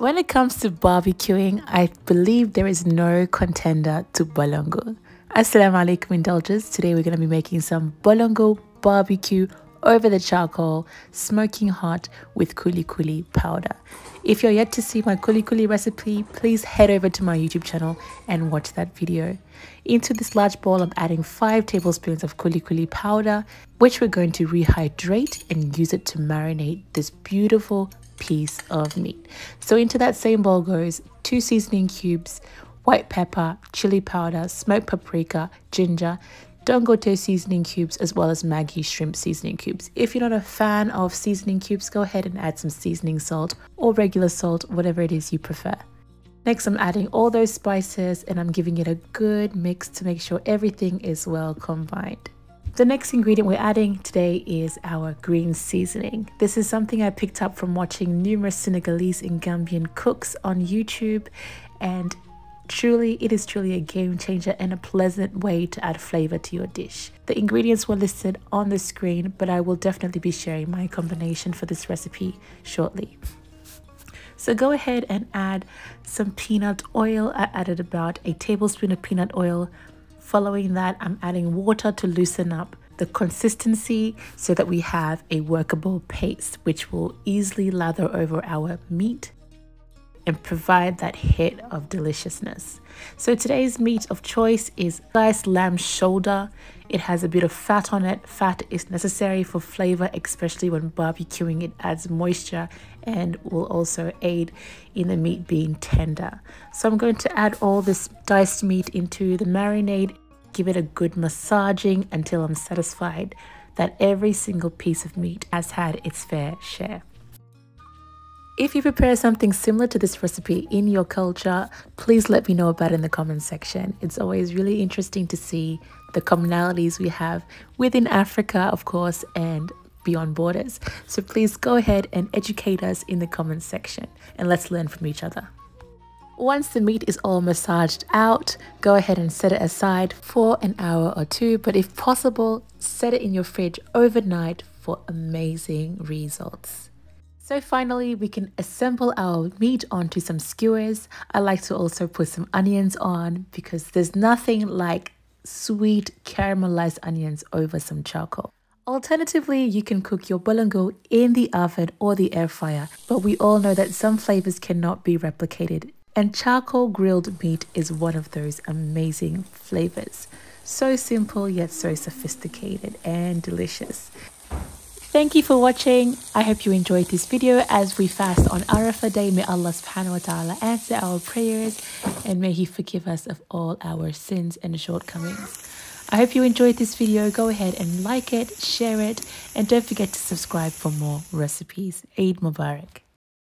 When it comes to barbecuing, I believe there is no contender to Balangu. Assalamu alaikum indulgers. Today we're going to be making some Balangu barbecue over the charcoal, smoking hot with Kuli powder. If you're yet to see my Kuli recipe, please head over to my YouTube channel and watch that video. Into this large bowl, I'm adding 5 tablespoons of Kuli powder, which we're going to rehydrate and use it to marinate this beautiful piece of meat. So into that same bowl goes 2 seasoning cubes, white pepper, chili powder, smoked paprika, ginger, Dangote seasoning cubes, as well as Maggi shrimp seasoning cubes. If you're not a fan of seasoning cubes, go ahead and add some seasoning salt or regular salt, whatever it is you prefer. Next, I'm adding all those spices and I'm giving it a good mix to make sure everything is well combined. The next ingredient we're adding today is our green seasoning. This is something I picked up from watching numerous Senegalese and Gambian cooks on YouTube, and it is truly a game changer and a pleasant way to add flavor to your dish. The ingredients were listed on the screen, but I will definitely be sharing my combination for this recipe shortly. So go ahead and add some peanut oil. I added about a tablespoon of peanut oil. Following that, I'm adding water to loosen up the consistency so that we have a workable paste, which will easily lather over our meat and provide that hit of deliciousness. So today's meat of choice is sliced lamb shoulder. It has a bit of fat on it. Fat is necessary for flavor, especially when barbecuing. It adds moisture and will also aid in the meat being tender. So I'm going to add all this diced meat into the marinade, give it a good massaging until I'm satisfied that every single piece of meat has had its fair share. If you prepare something similar to this recipe in your culture, please let me know about it in the comments section. It's always really interesting to see the commonalities we have within Africa, of course, and beyond borders. So please go ahead and educate us in the comments section and let's learn from each other. Once the meat is all massaged out, go ahead and set it aside for an hour or 2, but if possible, set it in your fridge overnight for amazing results. So finally, we can assemble our meat onto some skewers. I like to also put some onions on because there's nothing like sweet caramelized onions over some charcoal. Alternatively, you can cook your balangu in the oven or the air fryer, but we all know that some flavors cannot be replicated, and charcoal grilled meat is one of those amazing flavors. So simple yet so sophisticated and delicious. Thank you for watching. I hope you enjoyed this video as we fast on Arafah Day. May Allah subhanahu wa ta'ala answer our prayers and may He forgive us of all our sins and shortcomings. I hope you enjoyed this video. Go ahead and like it, share it, and don't forget to subscribe for more recipes. Eid Mubarak.